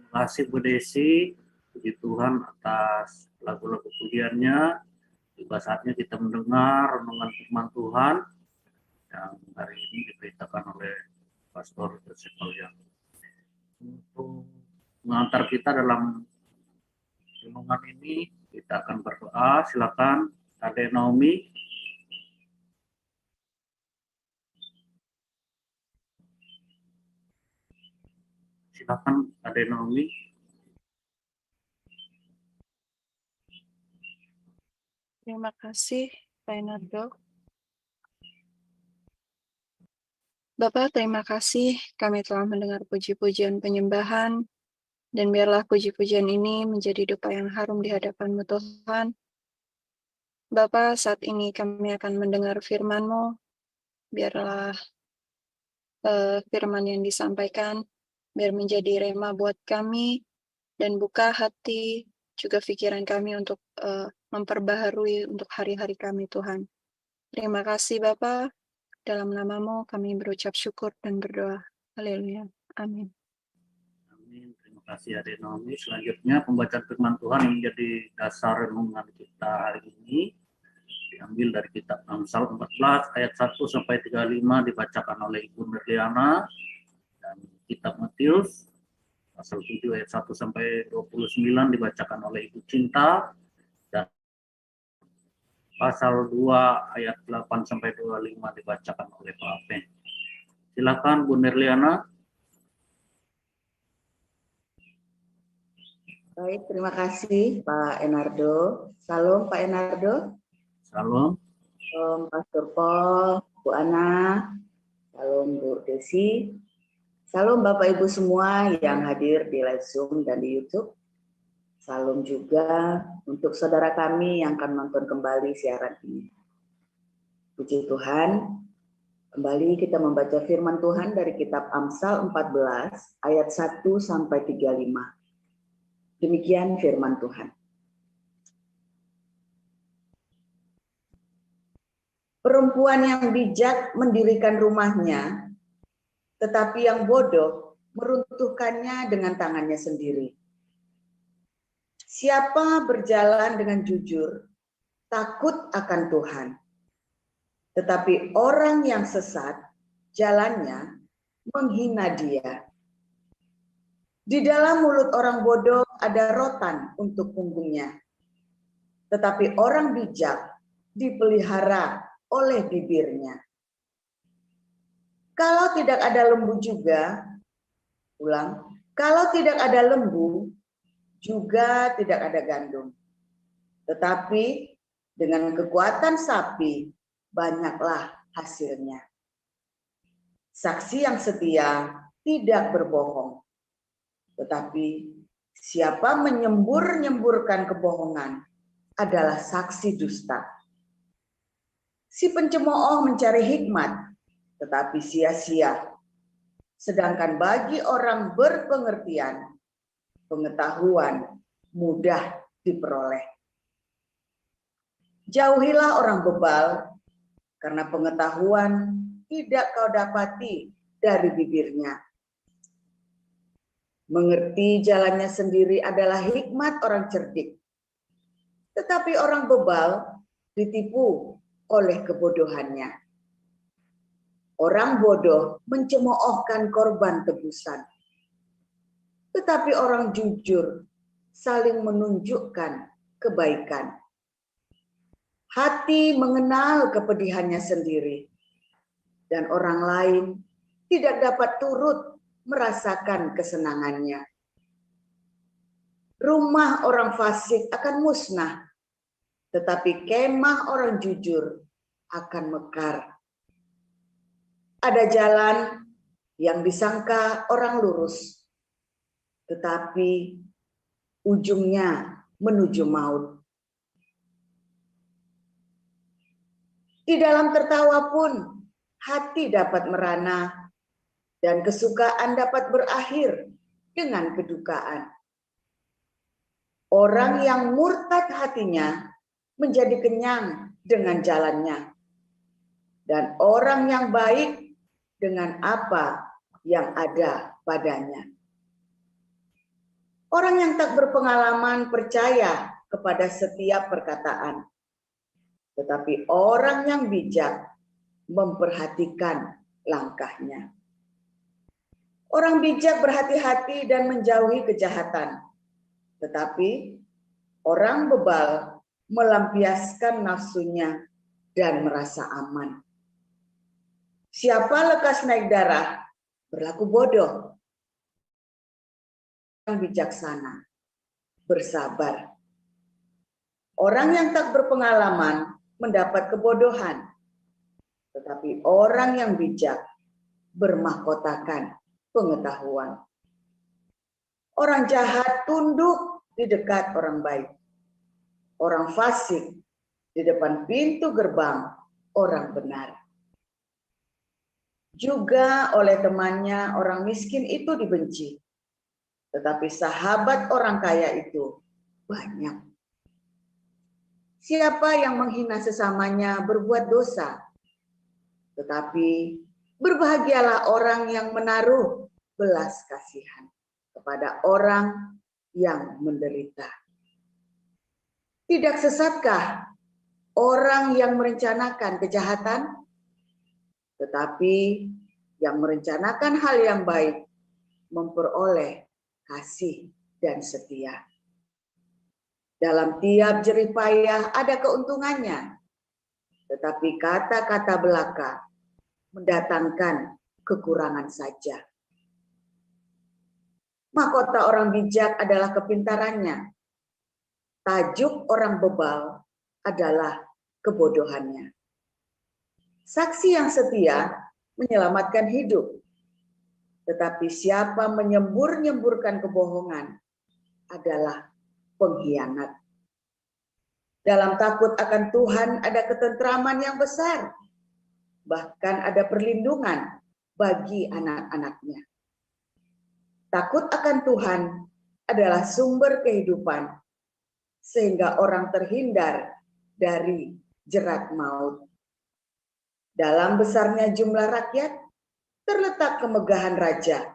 Terima kasih Bu Desi, puji Tuhan atas lagu-lagu pujiannya. Tiba saatnya kita mendengar renungan firman Tuhan yang hari ini diberitakan oleh Pastor Joseph Paulian. Untuk mengantar kita dalam renungan ini, kita akan berdoa. Silakan Ade Naomi. Silakan Ade Naomi. Terima kasih, Pak Enardo. Bapak, terima kasih kami telah mendengar puji-pujian penyembahan, dan biarlah puji-pujian ini menjadi dupa yang harum di hadapan-Mu Tuhan. Bapak, saat ini kami akan mendengar firman-Mu, biarlah firman yang disampaikan, biar menjadi rema buat kami, dan buka hati, juga pikiran kami untuk memperbaharui untuk hari-hari kami Tuhan. Terima kasih Bapak, dalam nama-Mu kami berucap syukur dan berdoa. Haleluya. Amin. Amin. Terima kasih Ade Naomi. Selanjutnya pembacaan firman Tuhan yang menjadi dasar renungan kita hari ini diambil dari kitab Amsal 14 ayat 1 sampai 35 dibacakan oleh Ibu Merliana, dan kitab Matius pasal 7 ayat 1 sampai 29 dibacakan oleh Ibu Cinta, dan pasal 2 ayat 8 sampai 25 dibacakan oleh Pak Apen. Silakan Bu Merliana. Baik, terima kasih Pak Enardo. Salam Pak Enardo. Salam. Salam Pastor Paul, Bu Ana, salam Bu Desi, salam Bapak Ibu semua yang hadir di live Zoom dan di YouTube. Salam juga untuk saudara kami yang akan nonton kembali siaran ini. Puji Tuhan, kembali kita membaca firman Tuhan dari kitab Amsal 14 ayat 1 sampai 35. Demikian firman Tuhan. Perempuan yang bijak mendirikan rumahnya, tetapi yang bodoh meruntuhkannya dengan tangannya sendiri. Siapa berjalan dengan jujur, takut akan Tuhan. Tetapi orang yang sesat, jalannya menghina Dia. Di dalam mulut orang bodoh ada rotan untuk punggungnya. Tetapi orang bijak dipelihara oleh bibirnya. Kalau tidak ada lembu juga, kalau tidak ada lembu, juga tidak ada gandum. Tetapi dengan kekuatan sapi, banyaklah hasilnya. Saksi yang setia tidak berbohong. Tetapi siapa menyembur-nyemburkan kebohongan adalah saksi dusta. Si pencemooh mencari hikmat, tetapi sia-sia. Sedangkan bagi orang berpengertian, pengetahuan mudah diperoleh. Jauhilah orang bebal, karena pengetahuan tidak kau dapati dari bibirnya. Mengerti jalannya sendiri adalah hikmat orang cerdik. Tetapi orang bebal ditipu oleh kebodohannya. Orang bodoh mencemoohkan korban tebusan. Tetapi orang jujur saling menunjukkan kebaikan. Hati mengenal kepedihannya sendiri, dan orang lain tidak dapat turut merasakan kesenangannya. Rumah orang fasik akan musnah, tetapi kemah orang jujur akan mekar. Ada jalan yang disangka orang lurus, tetapi ujungnya menuju maut. Di dalam tertawa pun hati dapat merana, dan kesukaan dapat berakhir dengan kedukaan. Orang yang murtad hatinya menjadi kenyang dengan jalannya, dan orang yang baik dengan apa yang ada padanya. Orang yang tak berpengalaman percaya kepada setiap perkataan, tetapi orang yang bijak memperhatikan langkahnya. Orang bijak berhati-hati dan menjauhi kejahatan, tetapi orang bebal melampiaskan nafsunya dan merasa aman. Siapa lekas naik darah berlaku bodoh, yang bijaksana bersabar. Orang yang tak berpengalaman mendapat kebodohan, tetapi orang yang bijak bermahkotakan pengetahuan. Orang jahat tunduk di dekat orang baik. Orang fasik di depan pintu gerbang orang benar. Juga oleh temannya orang miskin itu dibenci. Tetapi sahabat orang kaya itu banyak. Siapa yang menghina sesamanya berbuat dosa. Tetapi berbahagialah orang yang menaruh belas kasihan kepada orang yang menderita. Tidak sesatkah orang yang merencanakan kejahatan? Tetapi yang merencanakan hal yang baik memperoleh kasih dan setia. Dalam tiap jerih payah ada keuntungannya, tetapi kata-kata belaka mendatangkan kekurangan saja. Mahkota orang bijak adalah kepintarannya. Tajuk orang bebal adalah kebodohannya. Saksi yang setia menyelamatkan hidup. Tetapi siapa menyembur-nyemburkan kebohongan adalah pengkhianat. Dalam takut akan Tuhan ada ketentraman yang besar. Bahkan ada perlindungan bagi anak-anaknya. Takut akan Tuhan adalah sumber kehidupan, sehingga orang terhindar dari jerat maut. Dalam besarnya jumlah rakyat, terletak kemegahan raja.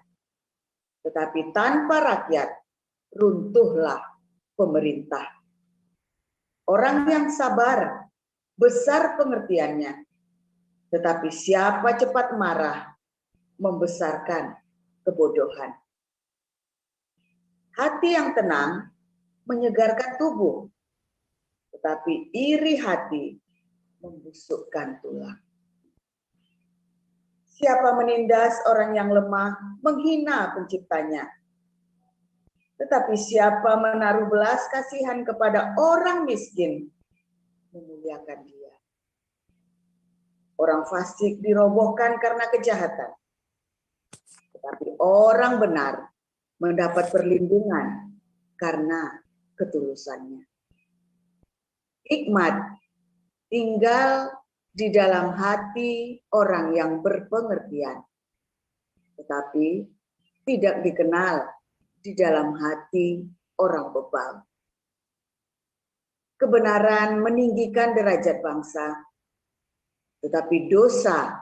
Tetapi tanpa rakyat, runtuhlah pemerintah. Orang yang sabar, besar pengertiannya. Tetapi siapa cepat marah, membesarkan kebodohan. Hati yang tenang menyegarkan tubuh, tetapi iri hati membusukkan tulang. Siapa menindas orang yang lemah, menghina penciptanya. Tetapi siapa menaruh belas kasihan kepada orang miskin, memuliakan dia. Orang fasik dirobohkan karena kejahatan. Tetapi orang benar mendapat perlindungan karena ketulusannya. Hikmat tinggal di dalam hati orang yang berpengertian, tetapi tidak dikenal di dalam hati orang bebal. Kebenaran meninggikan derajat bangsa, tetapi dosa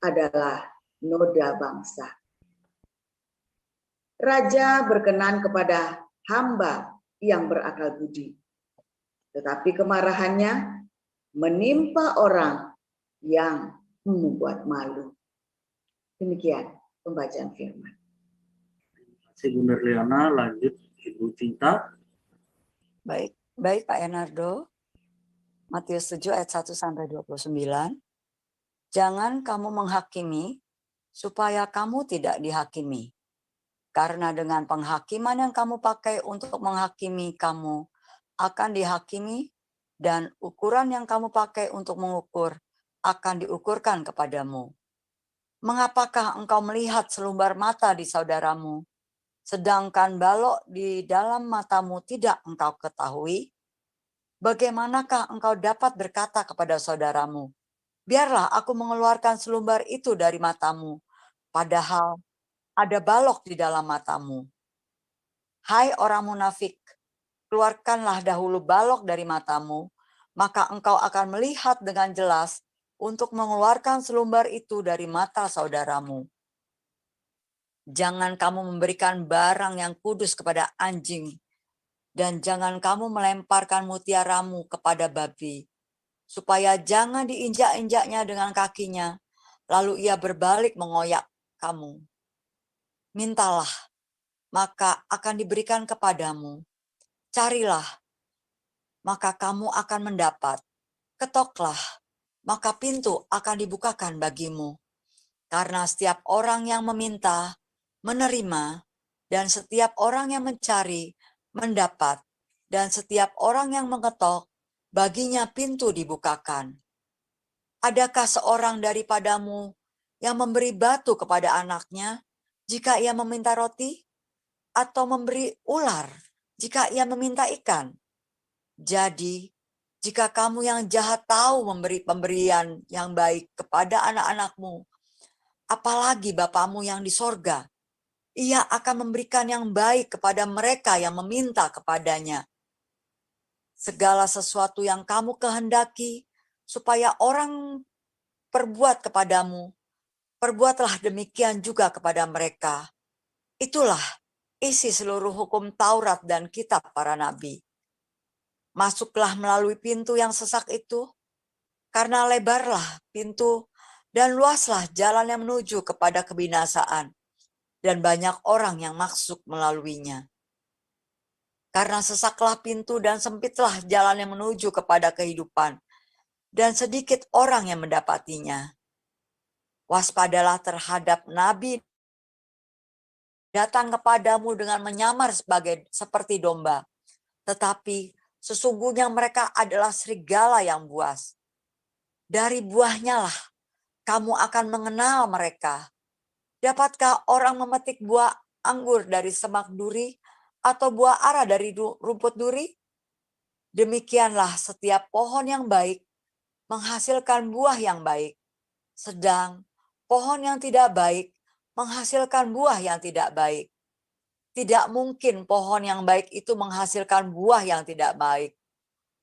adalah noda bangsa. Raja berkenan kepada hamba yang berakal budi, tetapi kemarahannya menimpa orang yang membuat malu. Demikian pembacaan firman. Terima kasih Bu Nirliana. Lanjut Ibu Cinta. Baik Pak Enardo. Matius 7 ayat 1 sampai 29. Jangan kamu menghakimi supaya kamu tidak dihakimi. Karena dengan penghakiman yang kamu pakai untuk menghakimi, kamu akan dihakimi, dan ukuran yang kamu pakai untuk mengukur akan diukurkan kepadamu. Mengapakah engkau melihat selumbar mata di saudaramu, sedangkan balok di dalam matamu tidak engkau ketahui? Bagaimanakah engkau dapat berkata kepada saudaramu, biarlah aku mengeluarkan selumbar itu dari matamu, padahal ada balok di dalam matamu? Hai orang munafik, keluarkanlah dahulu balok dari matamu, maka engkau akan melihat dengan jelas untuk mengeluarkan selumbar itu dari mata saudaramu. Jangan kamu memberikan barang yang kudus kepada anjing, dan jangan kamu melemparkan mutiaramu kepada babi, supaya jangan diinjak-injaknya dengan kakinya, lalu ia berbalik mengoyak kamu. Mintalah, maka akan diberikan kepadamu. Carilah, maka kamu akan mendapat. Ketoklah, maka pintu akan dibukakan bagimu. Karena setiap orang yang meminta, menerima, dan setiap orang yang mencari, mendapat, dan setiap orang yang mengetok, baginya pintu dibukakan. Adakah seorang daripadamu yang memberi batu kepada anaknya jika ia meminta roti? Atau memberi ular jika ia meminta ikan? Jadi, jika kamu yang jahat tahu memberi pemberian yang baik kepada anak-anakmu, apalagi Bapamu yang di sorga, ia akan memberikan yang baik kepada mereka yang meminta kepadanya. Segala sesuatu yang kamu kehendaki supaya orang perbuat kepadamu, perbuatlah demikian juga kepada mereka. Itulah isi seluruh hukum Taurat dan kitab para nabi. Masuklah melalui pintu yang sesak itu, karena lebarlah pintu dan luaslah jalan yang menuju kepada kebinasaan, dan banyak orang yang masuk melaluinya. Karena sesaklah pintu dan sempitlah jalan yang menuju kepada kehidupan, dan sedikit orang yang mendapatinya. Waspadalah terhadap nabi datang kepadamu dengan menyamar seperti domba, tetapi sesungguhnya mereka adalah serigala yang buas. Dari buahnya lah kamu akan mengenal mereka. Dapatkah orang memetik buah anggur dari semak duri atau buah ara dari rumput duri? Demikianlah setiap pohon yang baik menghasilkan buah yang baik, sedang pohon yang tidak baik menghasilkan buah yang tidak baik. Tidak mungkin pohon yang baik itu menghasilkan buah yang tidak baik,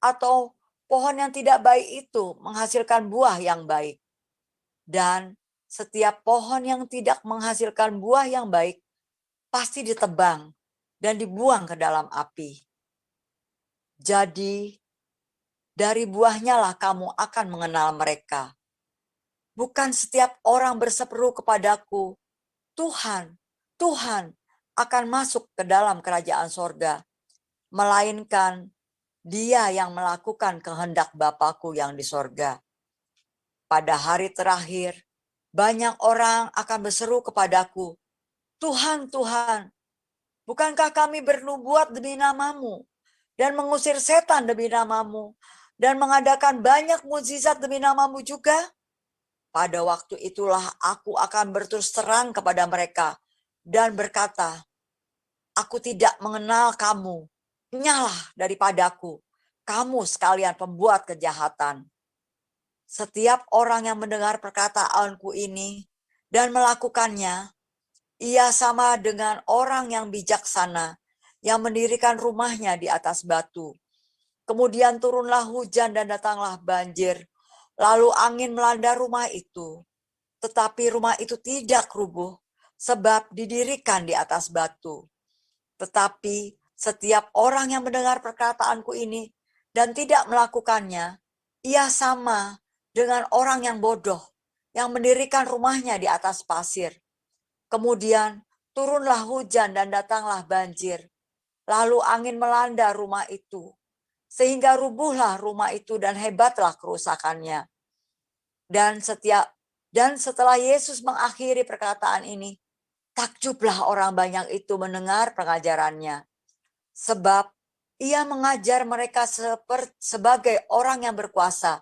atau pohon yang tidak baik itu menghasilkan buah yang baik. Dan setiap pohon yang tidak menghasilkan buah yang baik pasti ditebang dan dibuang ke dalam api. Jadi, dari buahnya lah kamu akan mengenal mereka. Bukan setiap orang berseru kepadaku, Tuhan, Tuhan, akan masuk ke dalam kerajaan sorga, melainkan dia yang melakukan kehendak Bapa-Ku yang di sorga. Pada hari terakhir, banyak orang akan berseru kepadaku, Tuhan, Tuhan, bukankah kami bernubuat demi nama-Mu, dan mengusir setan demi nama-Mu, dan mengadakan banyak mukjizat demi nama-Mu juga? Pada waktu itulah aku akan berterus terang kepada mereka, dan berkata, aku tidak mengenal kamu, nyala daripadaku, kamu sekalian pembuat kejahatan. Setiap orang yang mendengar perkataanku ini dan melakukannya, ia sama dengan orang yang bijaksana yang mendirikan rumahnya di atas batu. Kemudian turunlah hujan dan datanglah banjir, lalu angin melanda rumah itu. Tetapi rumah itu tidak rubuh, sebab didirikan di atas batu. Tetapi setiap orang yang mendengar perkataanku ini dan tidak melakukannya, ia sama dengan orang yang bodoh yang mendirikan rumahnya di atas pasir. Kemudian turunlah hujan dan datanglah banjir. Lalu angin melanda rumah itu, sehingga rubuhlah rumah itu dan hebatlah kerusakannya. Dan setelah Yesus mengakhiri perkataan ini, takjublah orang banyak itu mendengar pengajarannya. Sebab ia mengajar mereka sebagai orang yang berkuasa,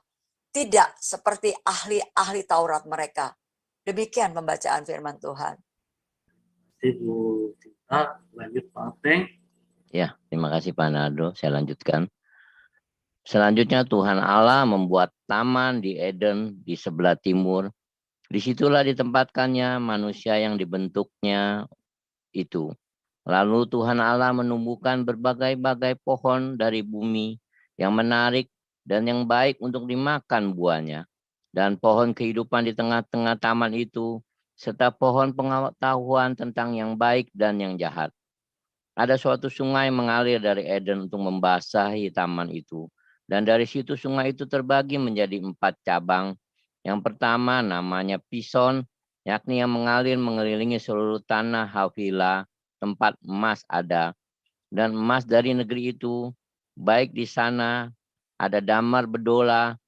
tidak seperti ahli-ahli Taurat mereka. Demikian pembacaan firman Tuhan. Ibu Tita, lanjut Pak Ateng. Ya, terima kasih Pak Nardo. Saya lanjutkan. Selanjutnya Tuhan Allah membuat taman di Eden di sebelah timur. Disitulah ditempatkannya manusia yang dibentuknya itu. Lalu Tuhan Allah menumbuhkan berbagai-bagai pohon dari bumi yang menarik dan yang baik untuk dimakan buahnya. Dan pohon kehidupan di tengah-tengah taman itu serta pohon pengetahuan tentang yang baik dan yang jahat. Ada suatu sungai mengalir dari Eden untuk membasahi taman itu. Dan dari situ sungai itu terbagi menjadi 4 cabang. Yang pertama namanya Pison, yakni yang mengalir mengelilingi seluruh tanah Havila, tempat emas ada. Dan emas dari negeri itu, baik di sana ada damar bedola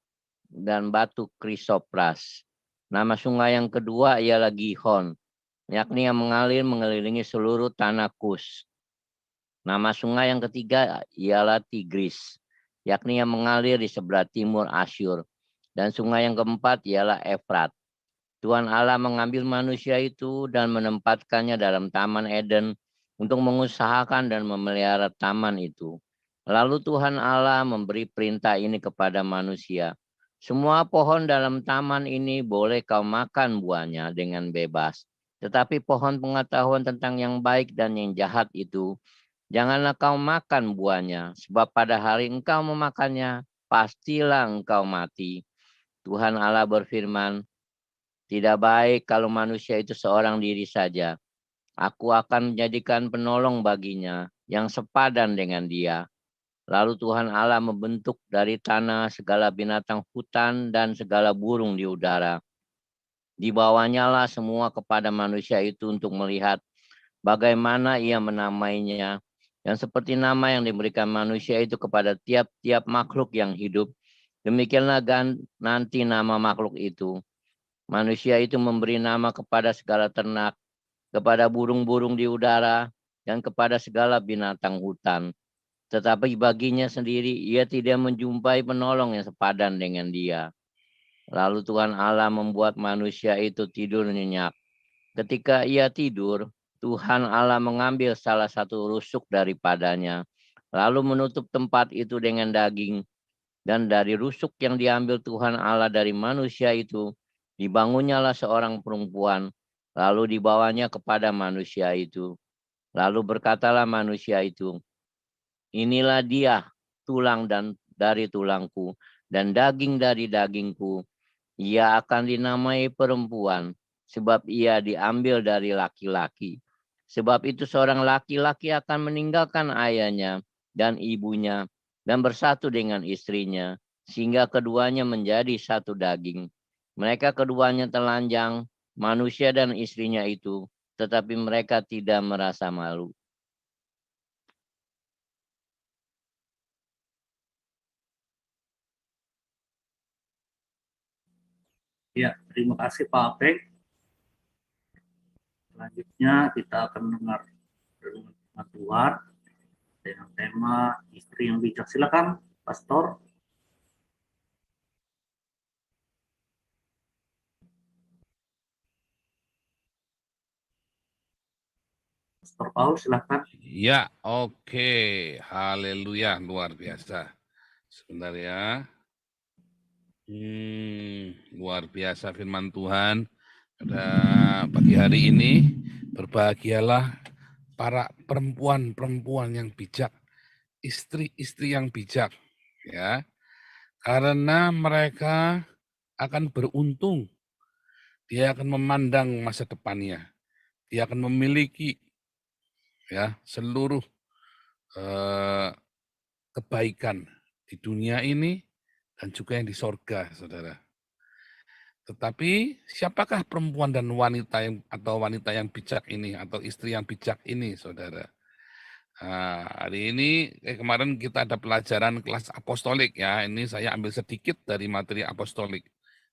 dan batu krisopras. Nama sungai yang kedua ialah Gihon, yakni yang mengalir mengelilingi seluruh tanah Kus. Nama sungai yang ketiga ialah Tigris, yakni yang mengalir di sebelah timur Asyur. Dan sungai yang keempat ialah Efrat. Tuhan Allah mengambil manusia itu dan menempatkannya dalam Taman Eden untuk mengusahakan dan memelihara taman itu. Lalu Tuhan Allah memberi perintah ini kepada manusia. Semua pohon dalam taman ini boleh kau makan buahnya dengan bebas. Tetapi pohon pengetahuan tentang yang baik dan yang jahat itu, janganlah kau makan buahnya, sebab pada hari engkau memakannya, pastilah engkau mati. Tuhan Allah berfirman, tidak baik kalau manusia itu seorang diri saja. Aku akan menjadikan penolong baginya yang sepadan dengan dia. Lalu Tuhan Allah membentuk dari tanah segala binatang hutan dan segala burung di udara. Dibawanya lah semua kepada manusia itu untuk melihat bagaimana ia menamainya. Dan seperti nama yang diberikan manusia itu kepada tiap-tiap makhluk yang hidup, demikianlah nanti nama makhluk itu. Manusia itu memberi nama kepada segala ternak, kepada burung-burung di udara, dan kepada segala binatang hutan. Tetapi baginya sendiri ia tidak menjumpai penolong yang sepadan dengan dia. Lalu Tuhan Allah membuat manusia itu tidur nyenyak. Ketika ia tidur, Tuhan Allah mengambil salah satu rusuk daripadanya, lalu menutup tempat itu dengan daging. Dan dari rusuk yang diambil Tuhan Allah dari manusia itu, dibangunnyalah seorang perempuan, lalu dibawanya kepada manusia itu. Lalu berkatalah manusia itu, inilah dia, tulang dan dari tulangku, dan daging dari dagingku. Ia akan dinamai perempuan, sebab ia diambil dari laki-laki. Sebab itu seorang laki-laki akan meninggalkan ayahnya dan ibunya, dan bersatu dengan istrinya, sehingga keduanya menjadi satu daging. Mereka keduanya telanjang, manusia dan istrinya itu, tetapi mereka tidak merasa malu. Ya, terima kasih Pak Apeng. Selanjutnya kita akan mendengar firman Tuhan dengan tema istri yang bijak. Silakan, Pastor. Pastor Paul, silakan. Ya, oke. Haleluya, luar biasa. Sebentar ya. Luar biasa firman Tuhan. Pada pagi hari ini, berbahagialah para perempuan-perempuan yang bijak, istri-istri yang bijak, ya. Karena mereka akan beruntung. Dia akan memandang masa depannya. Dia akan memiliki ya seluruh kebaikan di dunia ini dan juga yang di sorga, saudara. Tetapi siapakah perempuan dan wanita yang bijak ini atau istri yang bijak ini, saudara? Nah, hari ini kemarin kita ada pelajaran kelas apostolik ya. Ini saya ambil sedikit dari materi apostolik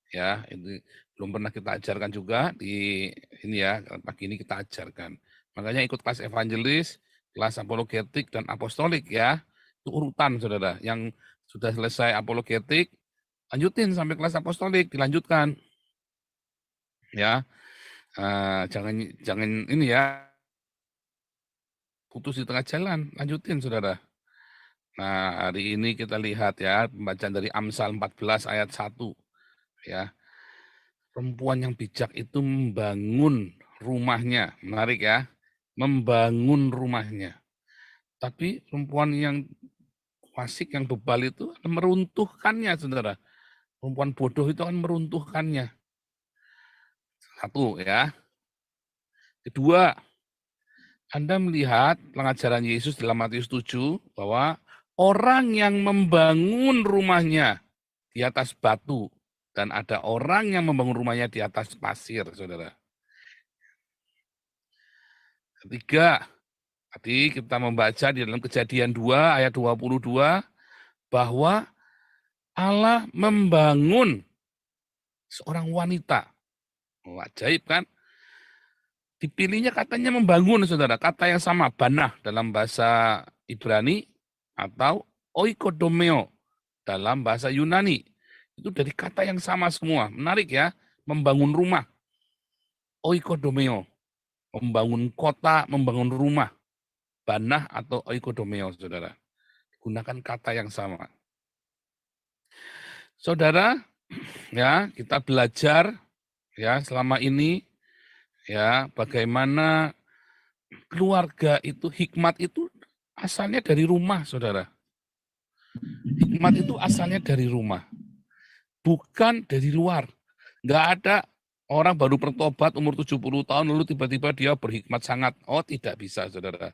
ya. Ini belum pernah kita ajarkan juga di ini ya. Pagi ini kita ajarkan. Makanya ikut kelas evangelis, kelas apologetik dan apostolik ya. Itu urutan, saudara. Yang sudah selesai apologetik, lanjutin sampai kelas apostolik, dilanjutkan. Ya, jangan ini ya, putus di tengah jalan, lanjutin saudara. Nah, hari ini kita lihat ya, pembacaan dari Amsal 14 ayat 1. Ya, perempuan yang bijak itu membangun rumahnya, menarik ya, membangun rumahnya. Tapi perempuan yang fasik, yang bebal itu akan meruntuhkannya, saudara. Perempuan bodoh itu akan meruntuhkannya. Satu ya. Kedua, Anda melihat pengajaran Yesus dalam Matius 7 bahwa orang yang membangun rumahnya di atas batu dan ada orang yang membangun rumahnya di atas pasir, saudara. Ketiga, tadi kita membaca di dalam Kejadian 2 ayat 22 bahwa Allah membangun seorang wanita. Oh, ajaib kan? Dipilihnya katanya membangun, saudara. Kata yang sama, banah dalam bahasa Ibrani atau oikodomeo dalam bahasa Yunani. Itu dari kata yang sama semua. Menarik ya, membangun rumah. Oikodomeo, membangun kota, membangun rumah. Banah atau oikodomeo, saudara. Gunakan kata yang sama. Saudara, ya kita belajar ya selama ini ya bagaimana keluarga itu, hikmat itu asalnya dari rumah, saudara. Hikmat itu asalnya dari rumah, bukan dari luar. Nggak ada orang baru bertobat umur 70 tahun lalu tiba-tiba dia berhikmat sangat. Oh, tidak bisa, saudara.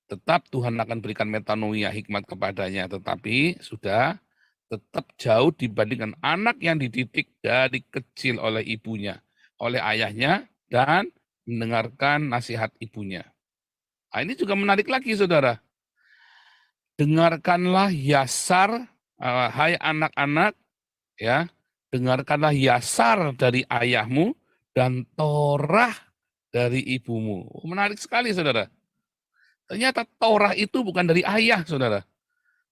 Tetap Tuhan akan berikan metanoia, hikmat kepadanya, tetapi sudah tetap jauh dibandingkan anak yang dididik dari kecil oleh ibunya, oleh ayahnya, dan mendengarkan nasihat ibunya. Nah, ini juga menarik lagi, saudara. Dengarkanlah Yasar, hai anak-anak, ya, dengarkanlah Yasar dari ayahmu dan Torah dari ibumu. Oh, menarik sekali, saudara. Ternyata Torah itu bukan dari ayah, saudara.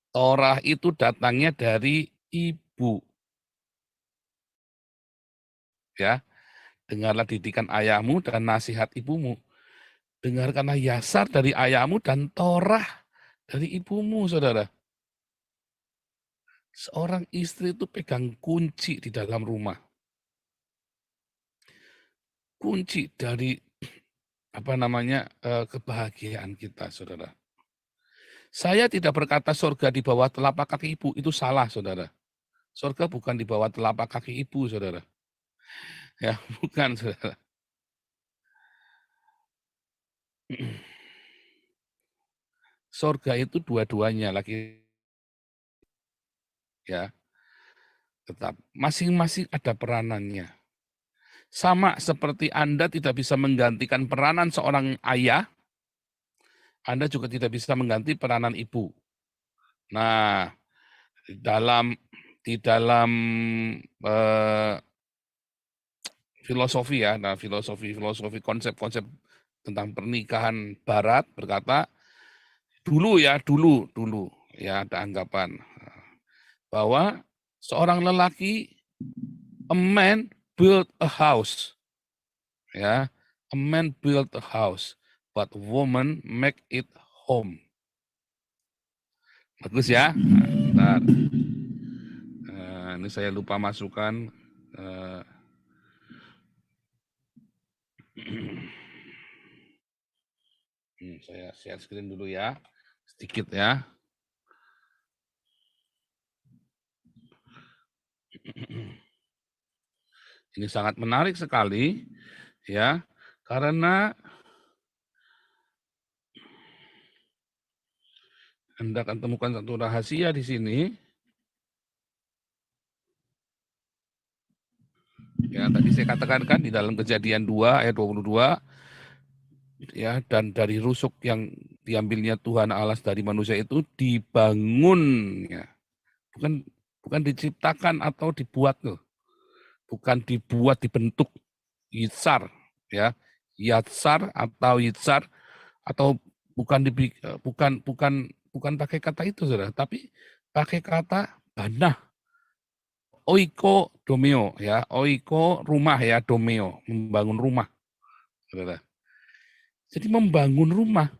Torah itu datangnya dari ibu. Ya, dengarlah didikan ayahmu dan nasihat ibumu. Dengarkanlah Yasar dari ayahmu dan Torah dari ibumu, saudara. Seorang istri itu pegang kunci di dalam rumah. Kunci dari kebahagiaan kita, saudara. Saya tidak berkata surga di bawah telapak kaki ibu, itu salah, saudara. Surga bukan di bawah telapak kaki ibu, saudara. Ya, bukan, saudara. Surga itu dua-duanya lagi, ya. Tetap masing-masing ada peranannya. Sama seperti Anda tidak bisa menggantikan peranan seorang ayah, Anda juga tidak bisa mengganti peranan ibu. Nah, di dalam filosofi ya, nah filosofi konsep-konsep tentang pernikahan Barat berkata dulu ya ada anggapan bahwa seorang lelaki, a man build a house, ya, a man build a house, but woman make it home. Bagus ya. Nah, ini saya lupa masukkan. Saya share screen dulu ya, sedikit ya. Ini sangat menarik sekali, ya, karena Anda akan temukan satu rahasia di sini. Ya, tadi saya katakan kan di dalam Kejadian 2 ayat 22, ya, dan dari rusuk yang diambilnya Tuhan Allah dari manusia itu dibangun, ya. Bukan diciptakan atau dibuat loh. Bukan dibuat, dibentuk. Yitsar, ya. Yatsar atau yitsar atau bukan pakai kata itu, saudara, tapi pakai kata banah. Oiko domeo, ya, oiko rumah, ya, domeo membangun rumah, saudara. Jadi membangun rumah.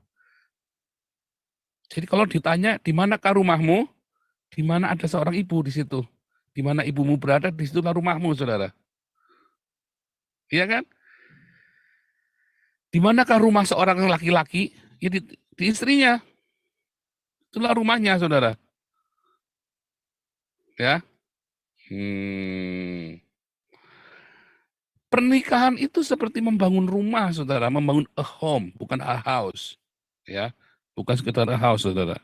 Jadi kalau ditanya di manakah rumahmu, di mana ada seorang ibu di situ, di mana ibumu berada, di situlah rumahmu, saudara. Iya kan? Di manakah rumah seorang laki-laki? Ya di istrinya. Itulah rumahnya, saudara. Ya. Pernikahan itu seperti membangun rumah, saudara, membangun a home, bukan a house, ya, bukan sekedar a house, saudara.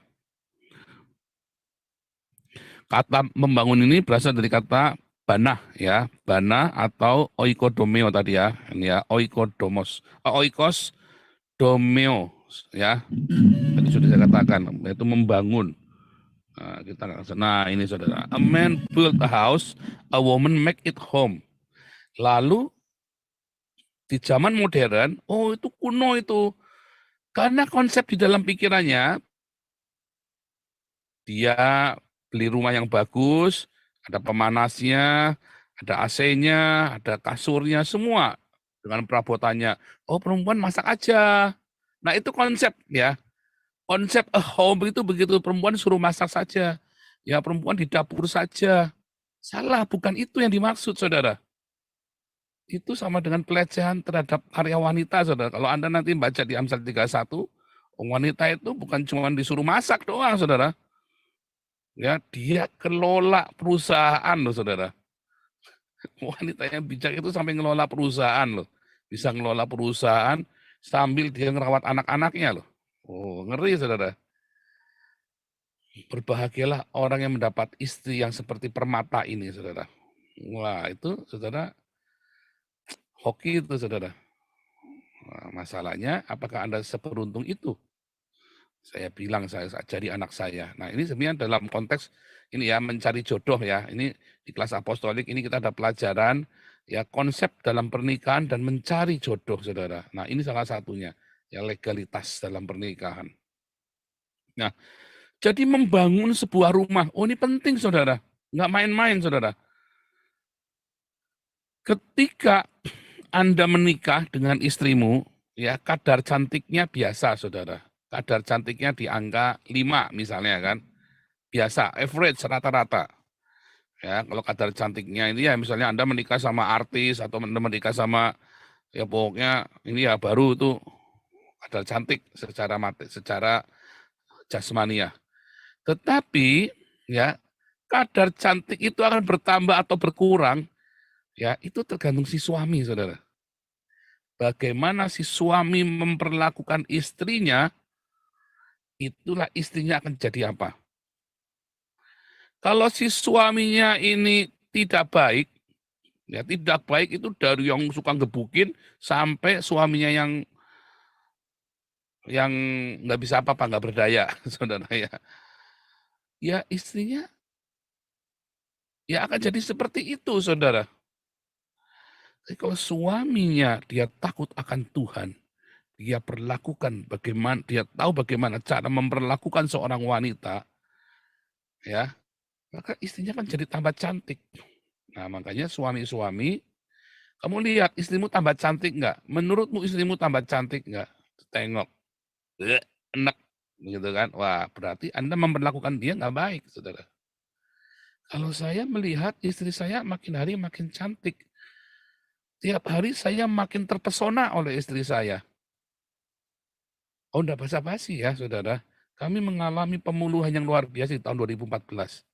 Kata membangun ini berasal dari kata bana, ya, bana atau oikodomeo tadi ya, ini ya, oikodomos, oikos domeo, ya, tadi sudah saya katakan, yaitu membangun. Nah, ini saudara, a man build a house, a woman make it home. Lalu di zaman modern, oh itu kuno itu. Karena konsep di dalam pikirannya, dia beli rumah yang bagus, ada pemanasnya, ada AC-nya, ada kasurnya, semua. Dengan perabotannya, oh perempuan masak aja. Nah itu konsep ya. Konsep a home itu begitu, perempuan suruh masak saja. Ya perempuan di dapur saja. Salah, bukan itu yang dimaksud, saudara. Itu sama dengan pelecehan terhadap karya wanita, saudara. Kalau Anda nanti baca di Amsal 31, wanita itu bukan cuma disuruh masak doang, saudara. Ya, dia kelola perusahaan loh, saudara. Wanita yang bijak itu sampai ngelola perusahaan loh. Bisa ngelola perusahaan sambil dia ngerawat anak-anaknya loh. Oh, ngeri, saudara. Berbahagialah orang yang mendapat istri yang seperti permata ini, saudara. Wah, itu, saudara, hoki itu, saudara. Nah, masalahnya, apakah Anda seberuntung itu? Saya bilang, saya ajari anak saya. Nah, ini sebenarnya dalam konteks ini ya, mencari jodoh ya. Ini di kelas apostolik ini kita ada pelajaran ya, konsep dalam pernikahan dan mencari jodoh, saudara. Nah, ini salah satunya, ya, legalitas dalam pernikahan. Nah, jadi membangun sebuah rumah, oh ini penting, saudara. Nggak main-main, saudara. Ketika Anda menikah dengan istrimu, ya kadar cantiknya biasa, saudara. Kadar cantiknya di angka 5 misalnya kan. Biasa, average, rata-rata. Ya, kalau kadar cantiknya ini ya misalnya Anda menikah sama artis atau Anda menikah sama ya pokoknya ini ya baru itu kadar cantik secara jasmania. Tetapi ya kadar cantik itu akan bertambah atau berkurang ya itu tergantung si suami, saudara. Bagaimana si suami memperlakukan istrinya, itulah istrinya akan jadi apa. Kalau si suaminya ini tidak baik, ya tidak baik itu dari yang suka gebukin sampai suaminya yang nggak bisa apa-apa, nggak berdaya, saudara ya. Ya istrinya ya akan jadi seperti itu, saudara. Tapi kalau suaminya dia takut akan Tuhan, dia perlakukan bagaimana, dia tahu bagaimana cara memperlakukan seorang wanita, ya, maka istrinya kan jadi tambah cantik. Nah, makanya suami-suami, kamu lihat istrimu tambah cantik nggak? Menurutmu istrimu tambah cantik nggak? Tengok, enak, gitu kan? Wah, berarti Anda memperlakukan dia nggak baik, saudara. Kalau saya melihat istri saya makin hari makin cantik, tiap hari saya makin terpesona oleh istri saya. Oh, enggak basa-basi ya, saudara. Kami mengalami pemuluhan yang luar biasa di tahun 2014.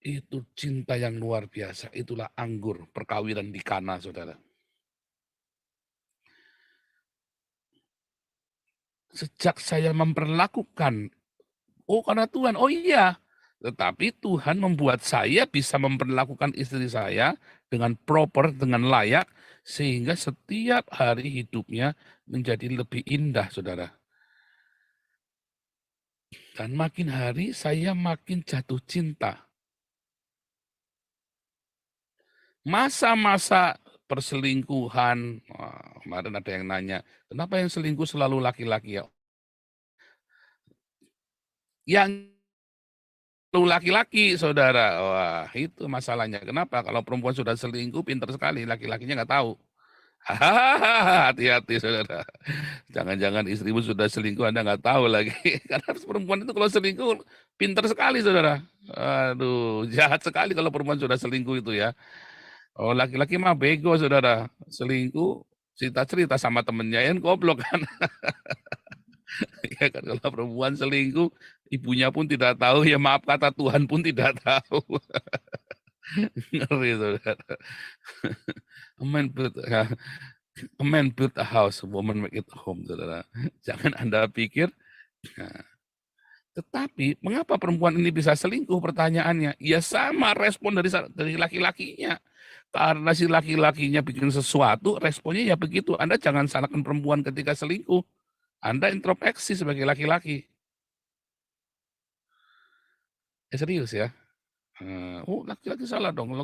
Itu cinta yang luar biasa. Itulah anggur perkawinan di Kana, saudara. Sejak saya memperlakukan, oh karena Tuhan, oh iya. Tetapi Tuhan membuat saya bisa memperlakukan istri saya dengan proper, dengan layak, sehingga setiap hari hidupnya menjadi lebih indah, saudara. Dan makin hari saya makin jatuh cinta. Masa-masa perselingkuhan, kemarin ada yang nanya, kenapa yang selingkuh selalu laki-laki ya? Yang laki-laki, saudara, wah itu masalahnya. Kenapa? Kalau perempuan sudah selingkuh, pintar sekali, laki-lakinya nggak tahu. Hati-hati, saudara. Jangan-jangan istrimu sudah selingkuh, Anda nggak tahu lagi. Karena perempuan itu kalau selingkuh, pintar sekali, saudara. Aduh, jahat sekali kalau perempuan sudah selingkuh itu ya. Oh, laki-laki mah bego, saudara. Selingkuh, cerita-cerita sama temennya, yang goblok kan. Ya kan, kalau perempuan selingkuh, ibunya pun tidak tahu, ya maaf kata Tuhan pun tidak tahu. Ngeri saudara. A man built a house, a woman make it a home, saudara. Jangan Anda pikir. Nah, tetapi mengapa perempuan ini bisa selingkuh? Pertanyaannya, ya sama respon dari laki-lakinya. Karena si laki-lakinya bikin sesuatu, responnya ya begitu. Anda jangan salahkan perempuan ketika selingkuh. Anda introspeksi sebagai laki-laki. Serius ya. Oh, laki-laki salah dong.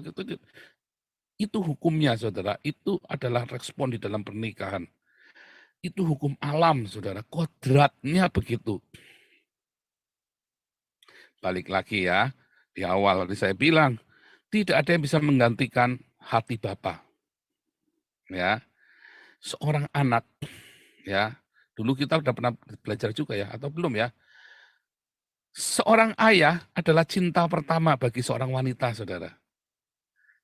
Itu hukumnya, saudara. Itu adalah respon di dalam pernikahan. Itu hukum alam, saudara. Kodratnya begitu. Balik lagi ya, di awal tadi saya bilang, tidak ada yang bisa menggantikan hati Bapa. Ya, seorang anak, ya, dulu kita udah pernah belajar juga ya, atau belum ya? Seorang ayah adalah cinta pertama bagi seorang wanita, saudara.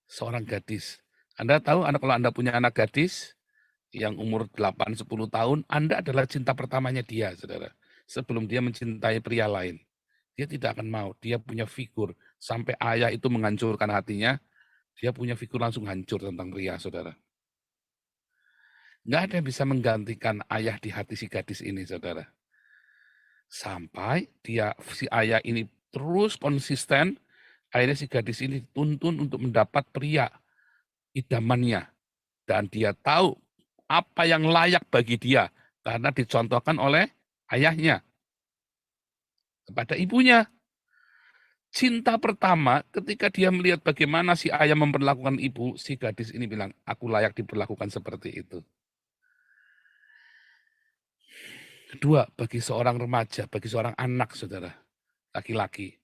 Seorang gadis. Anda tahu, kalau Anda punya anak gadis yang umur 8-10 tahun, Anda adalah cinta pertamanya dia, saudara. Sebelum dia mencintai pria lain. Dia tidak akan mau, dia punya figur. Sampai ayah itu menghancurkan hatinya, dia punya figur langsung hancur tentang pria, saudara. Nggak ada yang bisa menggantikan ayah di hati si gadis ini, saudara. Sampai si ayah ini terus konsisten, akhirnya si gadis ini dituntun untuk mendapat pria idamannya. Dan dia tahu apa yang layak bagi dia, karena dicontohkan oleh ayahnya kepada ibunya. Cinta pertama ketika dia melihat bagaimana si ayah memperlakukan ibu, si gadis ini bilang, aku layak diperlakukan seperti itu. Kedua, bagi seorang remaja, bagi seorang anak, saudara, laki-laki,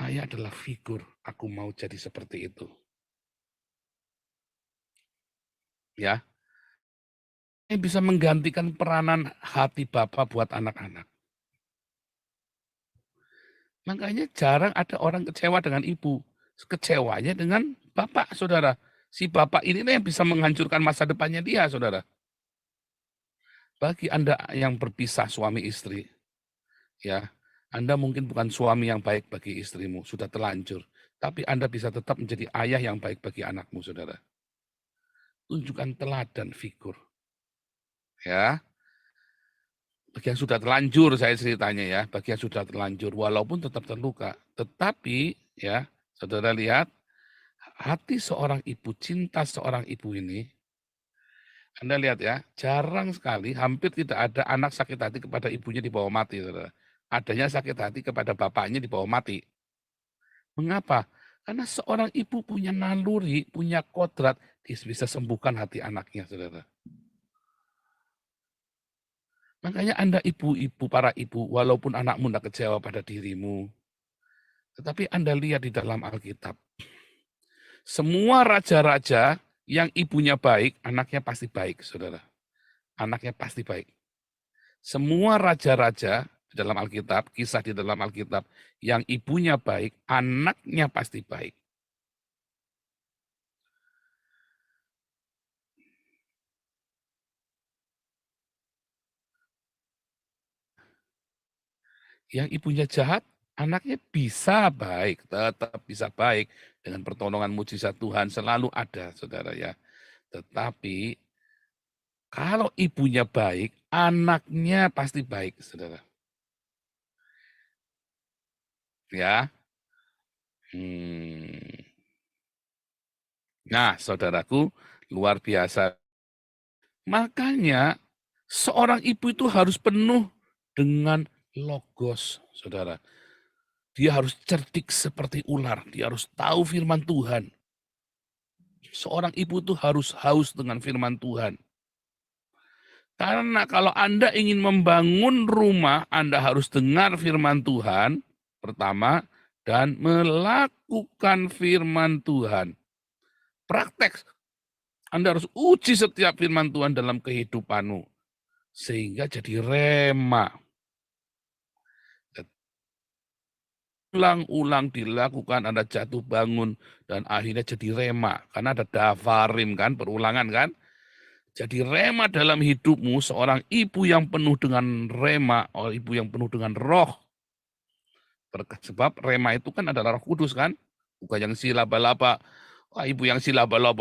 ayah adalah figur, aku mau jadi seperti itu. Ya, yang bisa menggantikan peranan hati Bapak buat anak-anak. Makanya jarang ada orang kecewa dengan ibu. Kecewanya dengan bapak, saudara. Si bapak ini yang bisa menghancurkan masa depannya dia, saudara. Bagi Anda yang berpisah suami istri, ya, Anda mungkin bukan suami yang baik bagi istrimu, sudah terlanjur. Tapi Anda bisa tetap menjadi ayah yang baik bagi anakmu, saudara. Tunjukkan teladan figur. Ya. Bagi yang sudah terlanjur saya ceritanya ya, bagi yang sudah terlanjur walaupun tetap terluka, tetapi ya, saudara lihat hati seorang ibu, cinta seorang ibu ini, Anda lihat ya, jarang sekali, hampir tidak ada anak sakit hati kepada ibunya di bawah mati, saudara. Adanya sakit hati kepada bapaknya di bawah mati. Mengapa? Karena seorang ibu punya naluri, punya kodrat, dia bisa sembuhkan hati anaknya, saudara. Makanya Anda ibu-ibu, para ibu, walaupun anakmu tidak kecewa pada dirimu, tetapi Anda lihat di dalam Alkitab, semua raja-raja yang ibunya baik, anaknya pasti baik, saudara. Anaknya pasti baik. Semua raja-raja di dalam Alkitab, kisah di dalam Alkitab, yang ibunya baik, anaknya pasti baik. Yang ibunya jahat, anaknya bisa baik, tetap bisa baik. Dengan pertolongan mujizat Tuhan selalu ada, saudara ya. Tetapi kalau ibunya baik, anaknya pasti baik, saudara. Ya. Nah, saudaraku, luar biasa. Makanya seorang ibu itu harus penuh dengan logos, saudara. Dia harus cerdik seperti ular, dia harus tahu firman Tuhan. Seorang ibu itu harus haus dengan firman Tuhan. Karena kalau Anda ingin membangun rumah, Anda harus dengar firman Tuhan, pertama, dan melakukan firman Tuhan. Praktek. Anda harus uji setiap firman Tuhan dalam kehidupanmu. Sehingga jadi rema. Ulang-ulang dilakukan, Anda jatuh bangun, dan akhirnya jadi rema. Karena ada davarim kan, berulangan kan. Jadi rema dalam hidupmu, seorang ibu yang penuh dengan rema, ibu yang penuh dengan roh. Sebab rema itu kan adalah Roh Kudus kan. Bukan yang si laba-laba. Wah, ibu yang si laba-laba,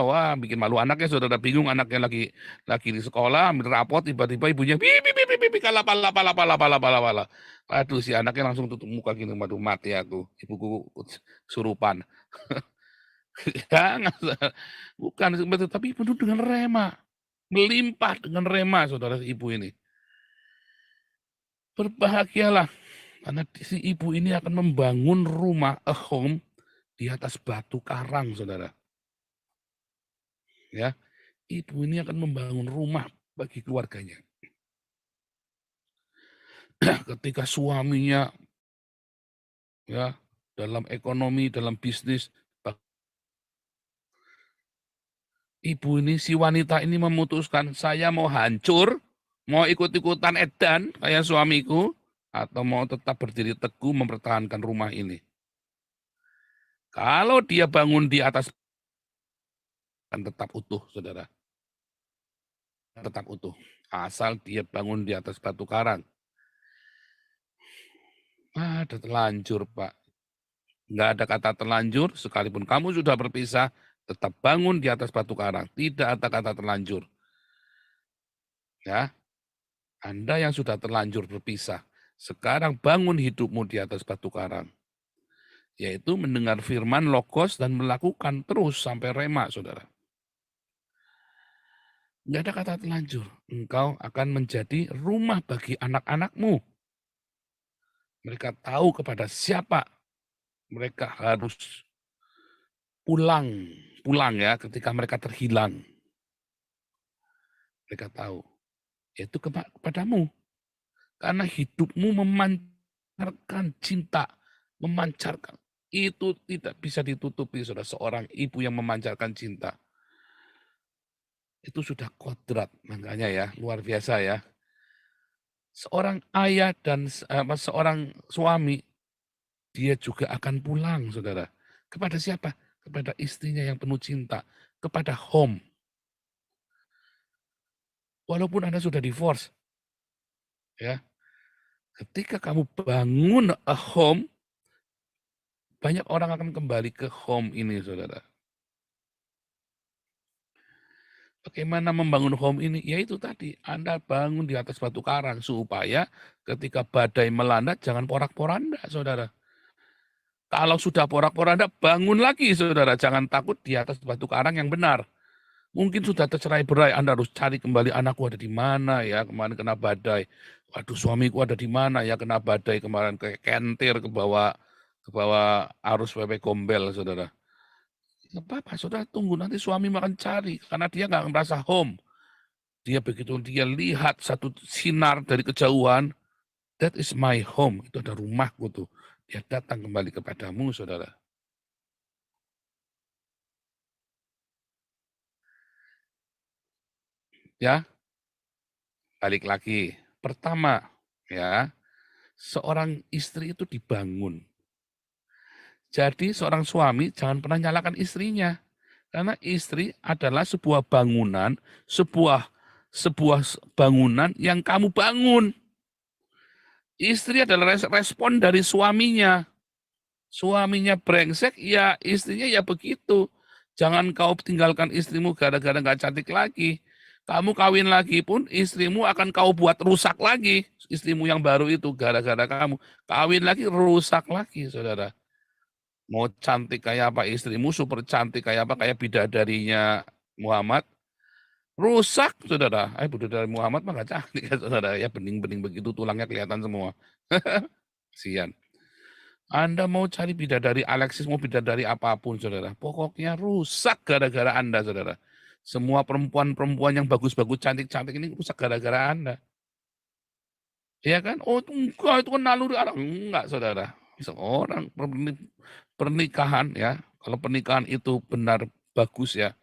wah bikin malu anaknya, saudara. Bingung anaknya lagi di sekolah, ambil rapot, tiba-tiba ibunya lapa. Aduh, si anaknya langsung tutup muka gini, waduh mati aku, ibuku surupan. Jangan, bukan seperti itu, tapi penuh dengan rema, melimpah dengan rema, saudara ibu ini. Berbahagialah, karena si ibu ini akan membangun rumah, a home, di atas batu karang, saudara. Ya, ibu ini akan membangun rumah bagi keluarganya. Ketika suaminya ya dalam ekonomi, dalam bisnis, ibu ini, si wanita ini memutuskan, saya mau hancur, mau ikut-ikutan edan kayak suamiku, atau mau tetap berdiri teguh mempertahankan rumah ini. Kalau dia bangun di atas, akan tetap utuh, saudara. Tetap utuh. Asal dia bangun di atas batu karang. Ada terlanjur, Pak. Nggak ada kata terlanjur, sekalipun kamu sudah berpisah, tetap bangun di atas batu karang. Tidak ada kata terlanjur. Ya, Anda yang sudah terlanjur berpisah, sekarang bangun hidupmu di atas batu karang. Yaitu mendengar firman logos dan melakukan terus sampai rema, saudara. Nggak ada kata terlanjur. Engkau akan menjadi rumah bagi anak-anakmu. Mereka tahu kepada siapa mereka harus pulang ya ketika mereka terhilang. Mereka tahu, yaitu kepadamu. Karena hidupmu memancarkan cinta, memancarkan. Itu tidak bisa ditutupi, saudara. Seorang ibu yang memancarkan cinta. Itu sudah kodrat, makanya ya, luar biasa ya. Seorang ayah dan seorang suami, dia juga akan pulang, saudara. Kepada siapa? Kepada istrinya yang penuh cinta. Kepada home. Walaupun Anda sudah divorce, ya, ketika kamu bangun a home, banyak orang akan kembali ke home ini, saudara. Bagaimana membangun home ini? Yaitu tadi, Anda bangun di atas batu karang supaya ketika badai melanda jangan porak-poranda, saudara. Kalau sudah porak-poranda, bangun lagi, saudara. Jangan takut di atas batu karang yang benar. Mungkin sudah tercerai-berai, Anda harus cari kembali, anakku ada di mana ya, kemarin kena badai. Waduh, suamiku ada di mana ya, kena badai kemarin, kayak kentir ke bawah arus PP Gombel, saudara. Nggak apa-apa, saudara, tunggu, nanti suami akan cari, karena dia nggak merasa home. Dia begitu dia lihat satu sinar dari kejauhan, that is my home, itu ada rumahku tuh. Dia datang kembali kepadamu, saudara. Ya, balik lagi. Pertama, ya, seorang istri itu dibangun. Jadi seorang suami jangan pernah nyalakan istrinya. Karena istri adalah sebuah bangunan, sebuah bangunan yang kamu bangun. Istri adalah respon dari suaminya. Suaminya brengsek, ya istrinya ya begitu. Jangan kau tinggalkan istrimu gara-gara nggak cantik lagi. Kamu kawin lagi pun istrimu akan kau buat rusak lagi. Istrimu yang baru itu gara-gara kamu. Kawin lagi rusak lagi, saudara. Mau cantik kayak apa istrimu, super cantik kayak apa, kayak bidadarinya Muhammad, rusak, saudara. Bidadari Muhammad mah gak cantik ya, saudara. Ya bening-bening begitu, tulangnya kelihatan semua. Kasian. Anda mau cari bidadari Alexis, mau bidadari apapun, saudara. Pokoknya rusak gara-gara Anda, saudara. Semua perempuan-perempuan yang bagus-bagus, cantik-cantik ini rusak gara-gara Anda. Ya kan? Oh, enggak, itu kan naluri anak. Enggak, saudara. Seorang pernikahan ya, kalau pernikahan itu benar bagus ya,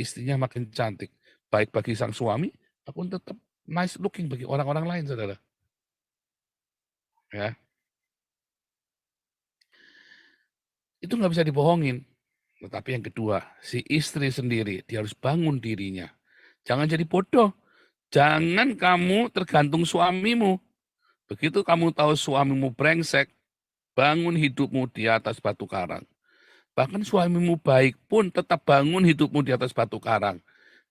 istrinya makin cantik, baik bagi sang suami, maupun tetap nice looking bagi orang-orang lain, saudara. Ya, itu nggak bisa dibohongin. Tetapi yang kedua, si istri sendiri, dia harus bangun dirinya. Jangan jadi bodoh. Jangan kamu tergantung suamimu. Begitu kamu tahu suamimu brengsek, bangun hidupmu di atas batu karang. Bahkan suamimu baik pun tetap bangun hidupmu di atas batu karang.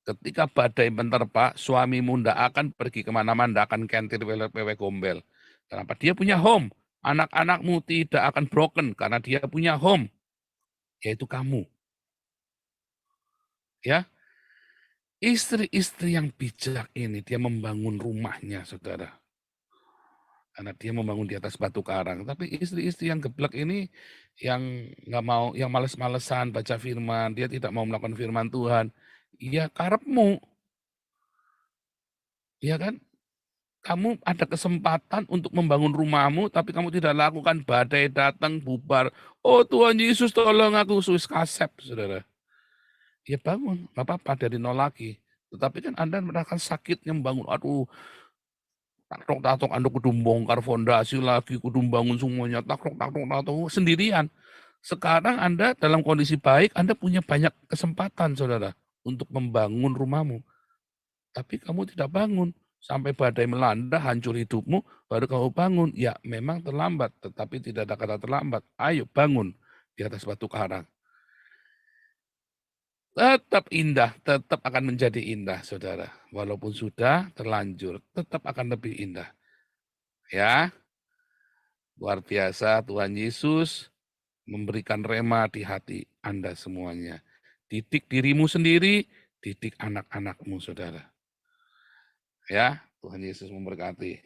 Ketika badai menerpa, suamimu tidak akan pergi kemana-mana, tidak akan kentir wewe gombel. Kenapa? Dia punya home. Anak-anakmu tidak akan broken karena dia punya home, yaitu kamu. Ya, istri-istri yang bijak ini dia membangun rumahnya, saudara. Karena dia membangun di atas batu karang. Tapi istri-istri yang geblek ini, yang nggak mau, yang males-malesan baca firman, dia tidak mau melakukan firman Tuhan. Ya karepmu, ya kan? Kamu ada kesempatan untuk membangun rumahmu, tapi kamu tidak lakukan, badai datang, bubar. Oh Tuhan Yesus tolong aku, Suis kasep, saudara. Ya bangun, nggak apa-apa, dari nol lagi. Tetapi kan Anda merasakan sakitnya membangun, aduh, takrok-takrok, Anda kudu bongkar fondasi lagi, kudu bangun semuanya, takrok-takrok, sendirian. Sekarang Anda dalam kondisi baik, Anda punya banyak kesempatan, saudara, untuk membangun rumahmu. Tapi kamu tidak bangun. Sampai badai melanda, hancur hidupmu, baru kamu bangun. Ya memang terlambat, tetapi tidak ada kata terlambat. Ayo bangun di atas batu karang. Tetap indah, tetap akan menjadi indah, saudara. Walaupun sudah terlanjur, tetap akan lebih indah. Ya, luar biasa Tuhan Yesus memberikan rema di hati Anda semuanya. Didik dirimu sendiri, didik anak-anakmu, saudara. Ya, Tuhan Yesus memberkati.